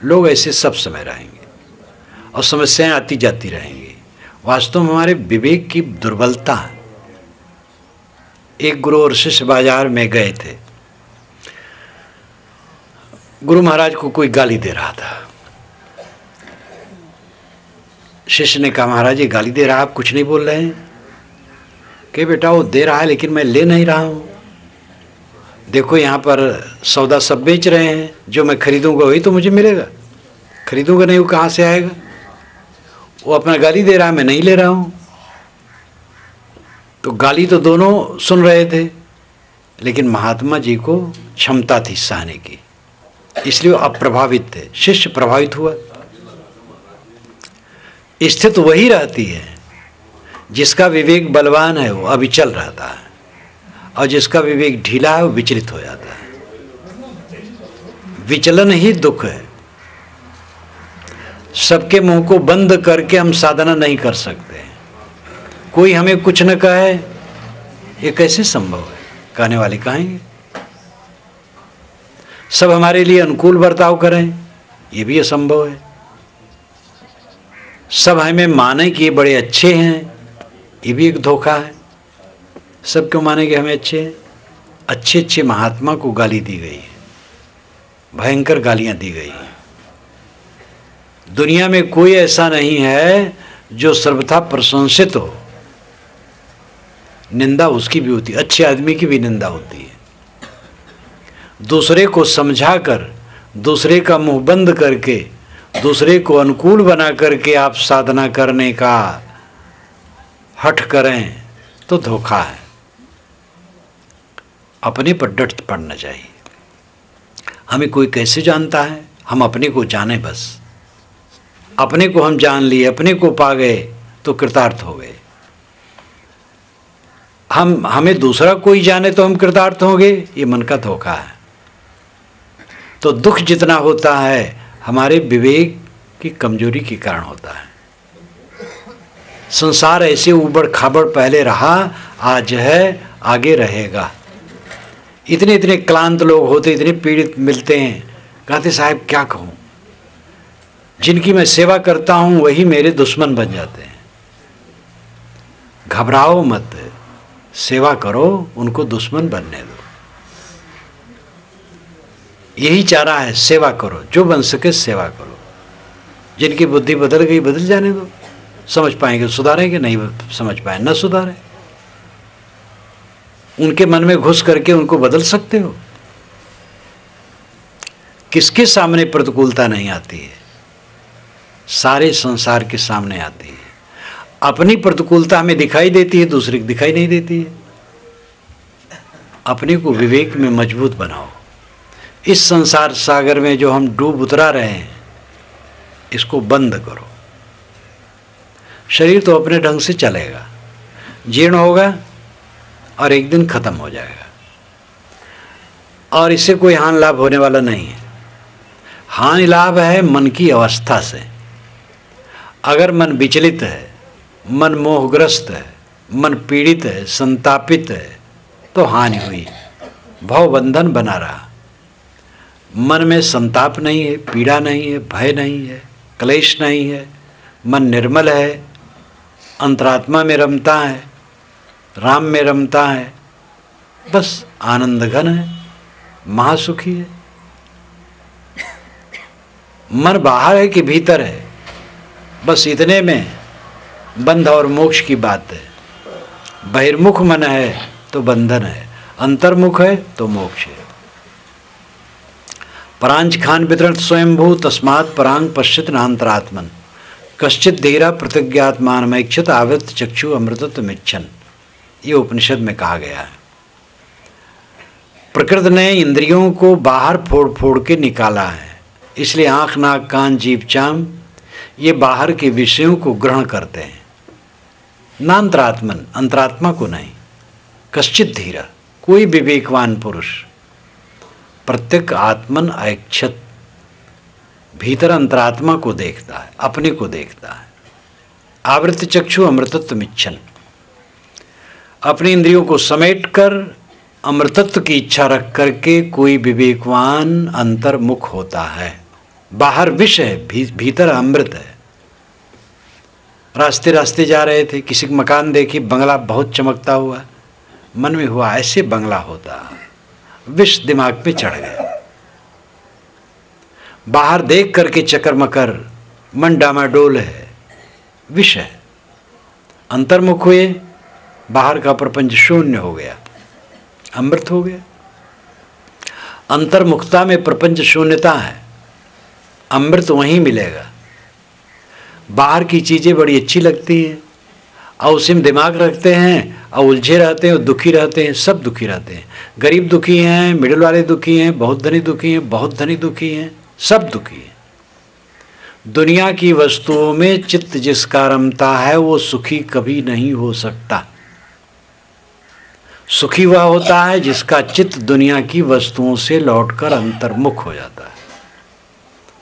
लोग ऐसे सब समय रहेंगे और समस्याएं आती जाती रहेंगी। वास्तव में हमारे विवेक की दुर्बलता है। एक गुरु और शिष्य बाजार में गए थे। गुरु महाराज को कोई गाली दे रहा था। शिष्य ने कहा, महाराज ये गाली दे रहा है, आप कुछ नहीं बोल रहे हैं? कि बेटा वो दे रहा है लेकिन मैं ले नहीं रहा हूँ। देखो यहाँ पर सौदा सब बेच रहे हैं, जो मैं खरीदूंगा वही तो मुझे मिलेगा, खरीदूंगा नहीं वो कहाँ से आएगा? वो अपना गाली दे रहा है, मैं नहीं ले रहा हूँ। तो गाली तो दोनों सुन रहे थे, लेकिन महात्मा जी को क्षमता थी सहने की, इसलिए वो अप्रभावित थे। शिष्य प्रभावित हुआ। स्थिति वही रहती है, जिसका विवेक बलवान है वो अविचल रहता है, और जिसका विवेक ढीला है वो विचलित हो जाता है। विचलन ही दुख है। सबके मुंह को बंद करके हम साधना नहीं कर सकते। कोई हमें कुछ न कहे, ये कैसे संभव है? कहने वाले कहेंगे। सब हमारे लिए अनुकूल बर्ताव करें, ये भी असंभव है। सब हमें माने कि ये बड़े अच्छे हैं, ये भी एक धोखा है। सब क्यों मानेंगे हमें अच्छे हैं? अच्छे अच्छे महात्मा को गाली दी गई है, भयंकर गालियां दी गई हैं। दुनिया में कोई ऐसा नहीं है जो सर्वथा प्रशंसित हो। निंदा उसकी भी होती है, अच्छे आदमी की भी निंदा होती है। दूसरे को समझाकर, दूसरे का मुंह बंद करके, दूसरे को अनुकूल बना करके आप साधना करने का हठ करें तो धोखा है। अपने पर डट पड़ना चाहिए। हमें कोई कैसे जानता है? हम अपने को जाने बस। अपने को हम जान लिए, अपने को पा गए तो कृतार्थ हो गए। हमें दूसरा कोई जाने तो हम कृतार्थ होंगे, ये मन का धोखा है। तो दुख जितना होता है हमारे विवेक की कमजोरी के कारण होता है। संसार ऐसे उबड़ खाबड़ पहले रहा, आज है, आगे रहेगा। इतने इतने क्लांत लोग होते, इतने पीड़ित मिलते हैं, कहते साहब क्या कहूँ, जिनकी मैं सेवा करता हूँ वही मेरे दुश्मन बन जाते हैं। घबराओ मत, सेवा करो, उनको दुश्मन बनने दो। यही चारा है, सेवा करो, जो बन सके सेवा करो। जिनकी बुद्धि बदल गई बदल जाने दो, समझ पाएंगे सुधारेंगे, नहीं समझ पाए न सुधारें। उनके मन में घुस करके उनको बदल सकते हो? किसके सामने प्रतिकूलता नहीं आती है? सारे संसार के सामने आती है। अपनी प्रतिकूलता हमें दिखाई देती है, दूसरे को दिखाई नहीं देती है। अपने को विवेक में मजबूत बनाओ। इस संसार सागर में जो हम डूब उतरा रहे हैं, इसको बंद करो। शरीर तो अपने ढंग से चलेगा, जीर्ण होगा और एक दिन खत्म हो जाएगा, और इससे कोई हानि लाभ होने वाला नहीं है। हानि लाभ है मन की अवस्था से। अगर मन विचलित है, मन मोहग्रस्त है, मन पीड़ित है, संतापित है, तो हानि हुई, भवबंधन बना रहा। मन में संताप नहीं है, पीड़ा नहीं है, भय नहीं है, क्लेश नहीं है, मन निर्मल है, अंतरात्मा में रमता है, राम में रमता है, बस आनंद घन है, महासुखी है। मन बाहर है कि भीतर है, बस इतने में बंध और मोक्ष की बात है। बहिर्मुख मन है तो बंधन है, अंतर्मुख है तो मोक्ष है। परांच खान वितरण स्वयंभू तस्मात् परांग पश्चित नान्तरात्मन कश्चित धीरा प्रतिज्ञात्मानमैक्षत आवृत चक्षु अमृतत्वमिच्छन। ये उपनिषद में कहा गया है। प्रकृति ने इंद्रियों को बाहर फोड़ फोड़ के निकाला है, इसलिए आँख नाक कान जीभ चाम ये बाहर के विषयों को ग्रहण करते हैं, नान्तरात्मन अंतरात्मा को नहीं। कश्चित धीरा कोई विवेकवान पुरुष प्रत्येक आत्मन ऐक्षत, भीतर अंतरात्मा को देखता है, अपने को देखता है। आवृत चक्षु अमृतत्व मिच्छन, अपनी इंद्रियों को समेट कर अमृतत्व की इच्छा रख करके कोई विवेकवान अंतर्मुख होता है। बाहर विष है, भीतर अमृत है। रास्ते रास्ते जा रहे थे, किसी का मकान देखी, बंगला बहुत चमकता हुआ, मन में हुआ ऐसे बंगला होता, विष दिमाग पे चढ़ गया। बाहर देख करके चकर मकर, मन डामाडोल है, विष है। अंतर्मुख हुए, बाहर का प्रपंच शून्य हो गया, अमृत हो गया। अंतर्मुखता में प्रपंच शून्यता है, अमृत वहीं मिलेगा। बाहर की चीज़ें बड़ी अच्छी लगती हैं और उसी में दिमाग रखते हैं और उलझे रहते हैं और दुखी रहते हैं, सब दुखी रहते हैं। गरीब दुखी हैं, मिडिल वाले दुखी हैं, बहुत धनी दुखी हैं, बहुत धनी दुखी हैं, सब दुखी हैं। दुनिया की वस्तुओं में चित्त जिसका रमता है वो सुखी कभी नहीं हो सकता। सुखी वह होता है जिसका चित्त दुनिया की वस्तुओं से लौटकर अंतर्मुख हो जाता है,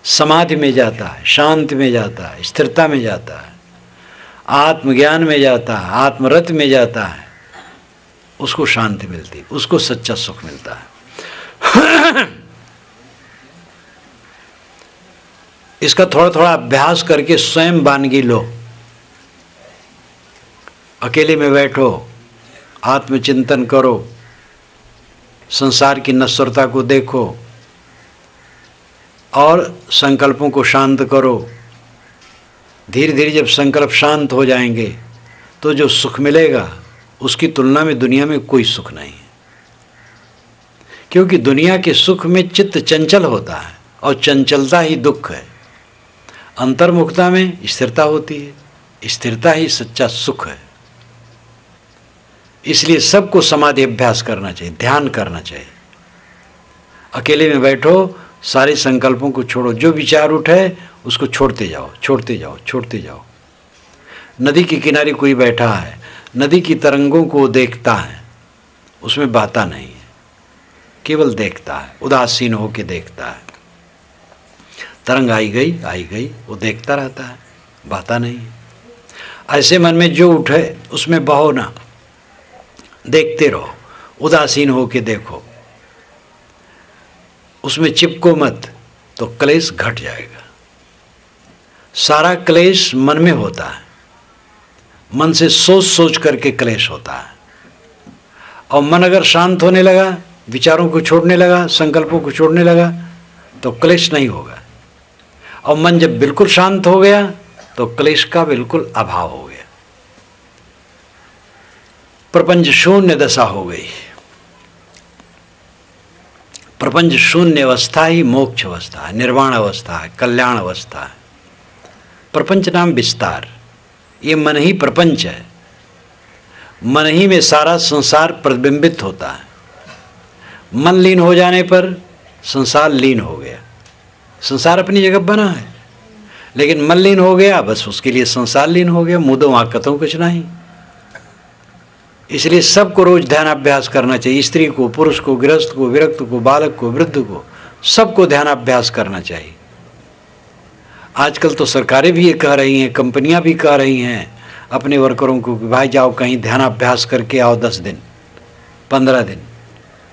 समाधि में जाता है, शांति में जाता है, स्थिरता में जाता है, आत्मज्ञान में जाता है, आत्मरत में जाता है। उसको शांति मिलती है, उसको सच्चा सुख मिलता है। इसका थोड़ा थोड़ा अभ्यास करके स्वयं वानगी लो। अकेले में बैठो, आत्मचिंतन करो, संसार की नश्वरता को देखो और संकल्पों को शांत करो। धीरे धीरे जब संकल्प शांत हो जाएंगे तो जो सुख मिलेगा उसकी तुलना में दुनिया में कोई सुख नहीं है। क्योंकि दुनिया के सुख में चित्त चंचल होता है और चंचलता ही दुख है। अंतर्मुखता में स्थिरता होती है, स्थिरता ही सच्चा सुख है। इसलिए सबको समाधि अभ्यास करना चाहिए, ध्यान करना चाहिए। अकेले में बैठो, सारे संकल्पों को छोड़ो, जो विचार उठे उसको छोड़ते जाओ, छोड़ते जाओ, छोड़ते जाओ। नदी के किनारे कोई बैठा है, नदी की तरंगों को देखता है, उसमें बहता नहीं है, केवल देखता है, उदासीन होकर देखता है। तरंग आई गई, वो देखता रहता है, बहता नहीं है। ऐसे मन में जो उठे उसमें बहो ना, देखते रहो, उदासीन होकर देखो, उसमें चिपको मत, तो क्लेश घट जाएगा। सारा क्लेश मन में होता है, मन से सोच सोच करके क्लेश होता है। और मन अगर शांत होने लगा, विचारों को छोड़ने लगा, संकल्पों को छोड़ने लगा, तो क्लेश नहीं होगा। और मन जब बिल्कुल शांत हो गया तो क्लेश का बिल्कुल अभाव हो गया, प्रपंच शून्य दशा हो गई। प्रपंच शून्य अवस्था ही मोक्ष अवस्था है, निर्वाण अवस्था है, कल्याण अवस्था है। प्रपंच नाम विस्तार, ये मन ही प्रपंच है। मन ही में सारा संसार प्रतिबिंबित होता है। मन लीन हो जाने पर संसार लीन हो गया। संसार अपनी जगह बना है, लेकिन मन लीन हो गया, बस उसके लिए संसार लीन हो गया। मुदों आकतों कुछ नहीं। इसलिए सबको रोज ध्यानाभ्यास करना चाहिए। स्त्री को, पुरुष को, गृहस्थ को, विरक्त को, बालक को, वृद्ध को, सबको ध्यानाभ्यास करना चाहिए। आजकल तो सरकारें भी ये कह रही हैं, कंपनियां भी कह रही हैं अपने वर्करों को कि भाई जाओ कहीं ध्यानाभ्यास करके आओ 10 दिन, 15 दिन,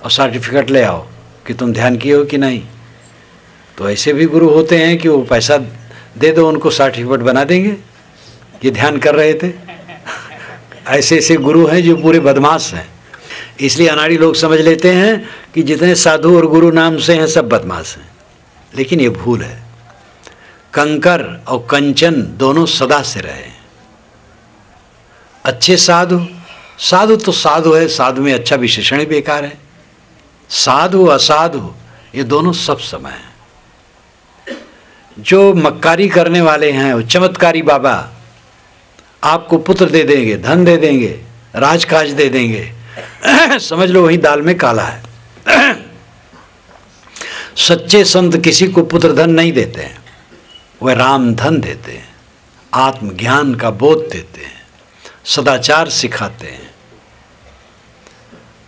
और सर्टिफिकेट ले आओ कि तुम ध्यान किए हो कि नहीं। तो ऐसे भी गुरु होते हैं कि वो पैसा दे दो, उनको सर्टिफिकेट बना देंगे कि ध्यान कर रहे थे। ऐसे ऐसे गुरु हैं जो पूरे बदमाश हैं। इसलिए अनाड़ी लोग समझ लेते हैं कि जितने साधु और गुरु नाम से हैं सब बदमाश हैं, लेकिन ये भूल है। कंकर और कंचन दोनों सदा से रहे। अच्छे साधु, साधु तो साधु है, साधु में अच्छा विशेषण ही बेकार है। साधु असाधु ये दोनों सब समय हैं। जो मक्कारी करने वाले हैं, वो चमत्कारी बाबा आपको पुत्र दे देंगे, धन दे देंगे, राजकाज दे देंगे, समझ लो वही दाल में काला है। सच्चे संत किसी को पुत्र धन नहीं देते हैं, वह राम धन देते हैं, आत्मज्ञान का बोध देते हैं, सदाचार सिखाते हैं।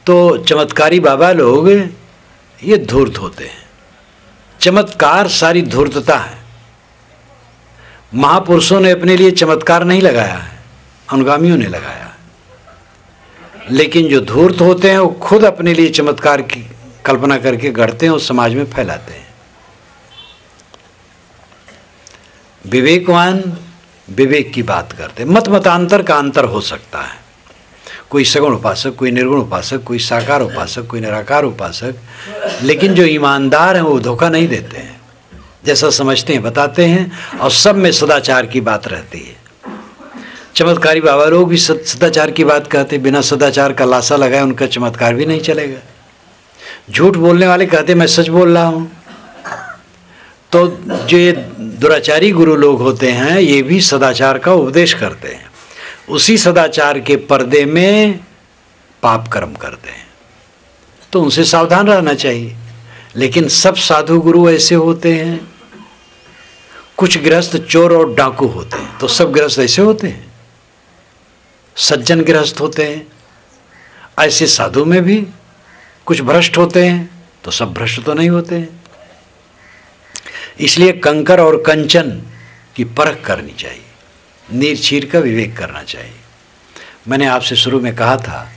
तो चमत्कारी बाबा लोग ये धूर्त होते हैं। चमत्कार सारी धूर्तता है। महापुरुषों ने अपने लिए चमत्कार नहीं लगाया है, अनुगामियों ने लगाया है। लेकिन जो धूर्त होते हैं वो खुद अपने लिए चमत्कार की कल्पना करके गढ़ते हैं और समाज में फैलाते हैं। विवेकवान विवेक की बात करते हैं। मत मतांतर का अंतर हो सकता है, कोई सगुण उपासक, कोई निर्गुण उपासक, कोई साकार उपासक, कोई निराकार उपासक, लेकिन जो ईमानदार हैं वो धोखा नहीं देते हैं, जैसा समझते हैं बताते हैं, और सब में सदाचार की बात रहती है। चमत्कारी बाबा लोग भी सदाचार की बात कहते, बिना सदाचार का लासा लगाए उनका चमत्कार भी नहीं चलेगा। झूठ बोलने वाले कहते मैं सच बोल रहा हूँ। तो जो ये दुराचारी गुरु लोग होते हैं ये भी सदाचार का उपदेश करते हैं, उसी सदाचार के पर्दे में पाप कर्म करते हैं, तो उनसे सावधान रहना चाहिए। लेकिन सब साधु गुरु ऐसे होते हैं? कुछ गृहस्थ चोर और डाकू होते हैं, तो सब गृहस्थ ऐसे होते हैं? सज्जन गृहस्थ होते हैं। ऐसे साधु में भी कुछ भ्रष्ट होते हैं, तो सब भ्रष्ट तो नहीं होते हैं। इसलिए कंकर और कंचन की परख करनी चाहिए, नीर चीर का विवेक करना चाहिए। मैंने आपसे शुरू में कहा था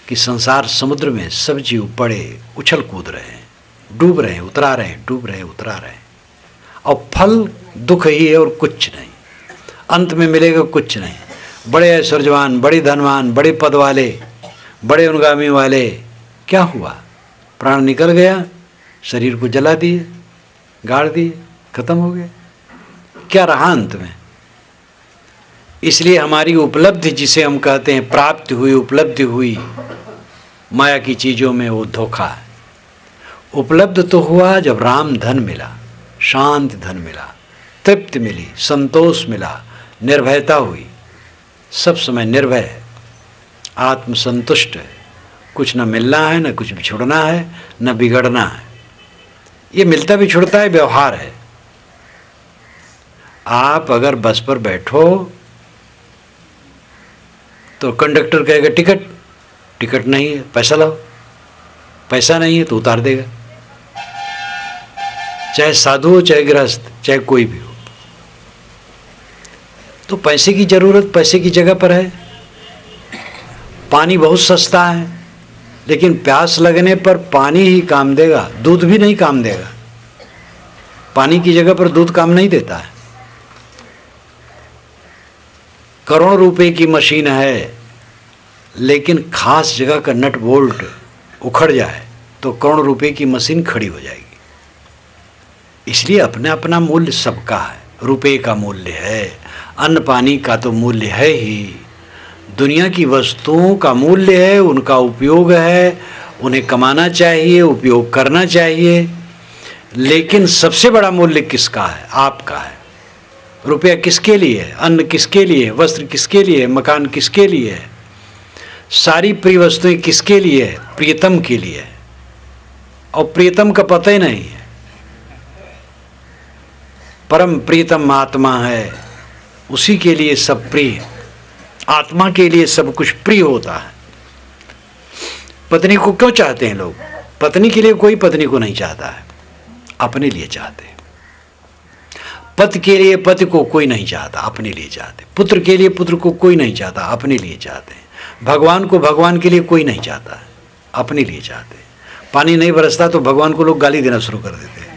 कि संसार समुद्र में सब जीव पड़े उछल कूद रहे हैं, डूब रहे हैं, उतरा रहे हैं, डूब रहे हैं, उतरा रहे हैं, और फल दुख ही है और कुछ नहीं। अंत में मिलेगा कुछ नहीं। बड़े ऐश्वर्यवान, बड़े धनवान, बड़े पद वाले, बड़े अनुगामी वाले, क्या हुआ? प्राण निकल गया, शरीर को जला दिए, गाड़ दिए, खत्म हो गए, क्या रहा अंत में? इसलिए हमारी उपलब्धि जिसे हम कहते हैं प्राप्ति हुई, उपलब्धि हुई माया की चीज़ों में, वो धोखा है। उपलब्ध तो हुआ जब राम धन मिला, शांति धन मिला, तृप्ति मिली, संतोष मिला, निर्भयता हुई, सब समय निर्भय है, आत्मसंतुष्ट है, कुछ न मिलना है, न कुछ बिछुड़ना है, न बिगड़ना है। ये मिलता बिछुड़ता है व्यवहार है। आप अगर बस पर बैठो तो कंडक्टर कहेगा टिकट, टिकट नहीं है, पैसा लाओ, पैसा नहीं है तो उतार देगा। चाहे साधु हो, चाहे गृहस्थ, चाहे कोई भी हो, तो पैसे की जरूरत पैसे की जगह पर है। पानी बहुत सस्ता है, लेकिन प्यास लगने पर पानी ही काम देगा, दूध भी नहीं काम देगा। पानी की जगह पर दूध काम नहीं देता है। करोड़ रुपए की मशीन है, लेकिन खास जगह का नट बोल्ट उखड़ जाए तो करोड़ रुपए की मशीन खड़ी हो जाएगी। इसलिए अपना अपना मूल्य सबका है। रुपए का मूल्य है, अन्न पानी का तो मूल्य है ही, दुनिया की वस्तुओं का मूल्य है, उनका उपयोग है, उन्हें कमाना चाहिए, उपयोग करना चाहिए। लेकिन सबसे बड़ा मूल्य किसका है? आपका है। रुपया किसके लिए है? अन्न किसके लिए है? वस्त्र किसके लिए है? मकान किसके लिए है? सारी प्रिय वस्तुएं किसके लिए है? प्रियतम के लिए है। और प्रियतम का पता ही नहीं है। परम प्रियतम आत्मा है, उसी के लिए सब प्रिय। आत्मा के लिए सब कुछ प्रिय होता है। पत्नी को क्यों चाहते हैं लोग? पत्नी के लिए कोई पत्नी को नहीं चाहता है, अपने लिए चाहते हैं। पति के लिए पति को कोई नहीं चाहता, अपने लिए चाहते। पुत्र के लिए पुत्र को कोई नहीं चाहता, अपने लिए चाहते हैं। भगवान को भगवान के लिए कोई नहीं चाहता है, अपने लिए चाहते हैं। पानी नहीं बरसता तो भगवान को लोग गाली देना शुरू कर देते हैं।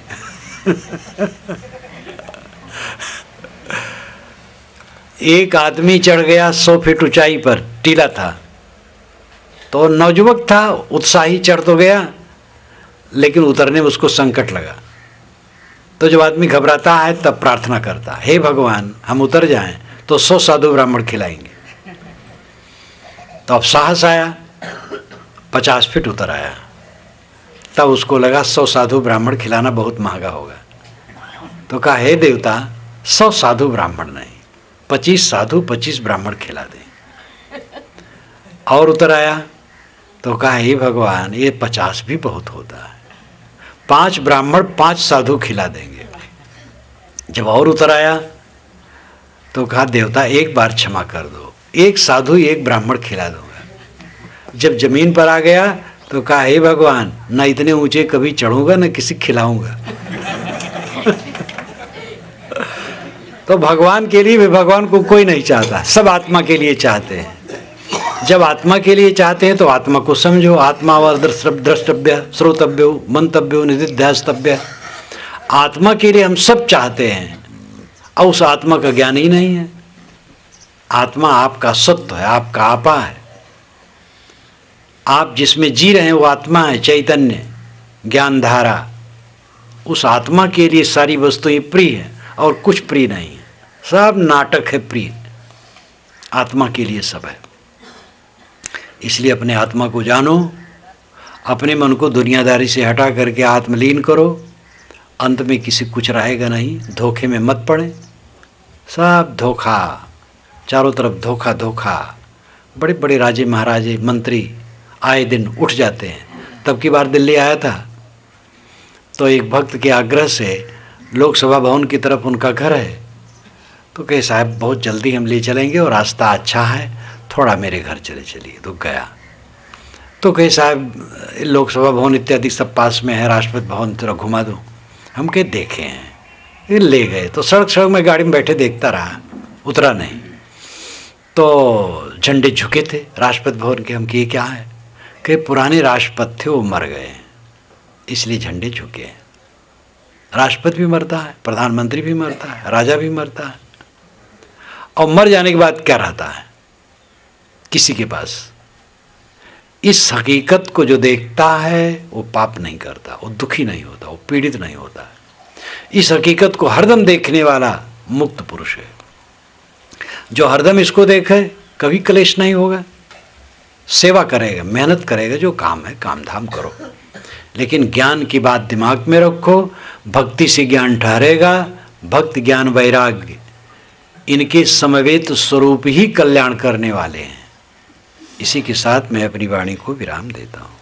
एक आदमी चढ़ गया 100 फीट ऊंचाई पर, टीला था, तो नौजुवक था, उत्साही चढ़ तो गया, लेकिन उतरने में उसको संकट लगा। तो जब आदमी घबराता है तब प्रार्थना करता, हे भगवान हम उतर जाएं तो 100 साधु ब्राह्मण खिलाएंगे। तो अब साहस आया, 50 फीट उतर आया। तब उसको लगा 100 साधु ब्राह्मण खिलाना बहुत महंगा होगा। तो कहा, हे देवता 100 साधु ब्राह्मण नहीं, 25 साधु 25 ब्राह्मण खिला दें। और उतर आया तो कहा, हे भगवान ये 50 भी बहुत होता है, 5 ब्राह्मण 5 साधु खिला देंगे। जब और उतर आया तो कहा, देवता एक बार क्षमा कर दो, 1 साधु 1 ब्राह्मण खिला दूंगा। जब जमीन पर आ गया तो कहा हे भगवान, न इतने ऊंचे कभी चढ़ूंगा न किसी खिलाऊंगा। तो भगवान के लिए भी भगवान को कोई नहीं चाहता, सब आत्मा के लिए चाहते हैं। जब आत्मा के लिए चाहते हैं तो आत्मा को समझो। आत्मा व द्रष्टव्य श्रोतव्यो मंतव्यो निधिध्यास्तव्य। आत्मा के लिए हम सब चाहते हैं और उस आत्मा का ज्ञान ही नहीं है। आत्मा आपका सत्व है, आपका आपा है। आप जिसमें जी रहे हैं वो आत्मा है, चैतन्य ज्ञान धारा। उस आत्मा के लिए सारी वस्तुएं प्रिय है और कुछ प्रिय नहीं है, सब नाटक है प्रिय। आत्मा के लिए सब है। इसलिए अपने आत्मा को जानो, अपने मन को दुनियादारी से हटा करके आत्मलीन करो। अंत में किसी कुछ रहेगा नहीं। धोखे में मत पड़े, सब धोखा, चारों तरफ धोखा धोखा। बड़े बड़े राजे महाराजे मंत्री आए दिन उठ जाते हैं। तब की बार दिल्ली आया था तो एक भक्त के आग्रह से लोकसभा भवन की तरफ उनका घर है, तो कहे साहब बहुत जल्दी हम ले चलेंगे और रास्ता अच्छा है, थोड़ा मेरे घर चले चलिए। तो गया तो कहे साहब लोकसभा भवन इत्यादि सब पास में है, राष्ट्रपति भवन थोड़ा घुमा दूँ। हम कहे देखे हैं, ये ले गए। तो सड़क में गाड़ी में बैठे देखता रहा, उतरा नहीं। तो झंडे झुके थे राष्ट्रपति भवन के। हम किए क्या है? कि पुराने राष्ट्रपति थे वो मर गए इसलिए झंडे झुके हैं। राष्ट्रपति भी मरता है, प्रधानमंत्री भी मरता है, राजा भी मरता है, और मर जाने के बाद क्या रहता है किसी के पास? इस हकीकत को जो देखता है वो पाप नहीं करता, वो दुखी नहीं होता, वो पीड़ित नहीं होता। इस हकीकत को हरदम देखने वाला मुक्त पुरुष है। जो हरदम इसको देखे कभी क्लेश नहीं होगा। सेवा करेगा, मेहनत करेगा, जो काम है काम धाम करो, लेकिन ज्ञान की बात दिमाग में रखो। भक्ति से ज्ञान ठहरेगा। भक्त ज्ञान वैराग्य इनके समवेत स्वरूप ही कल्याण करने वाले हैं। इसी के साथ मैं अपनी वाणी को विराम देता हूँ।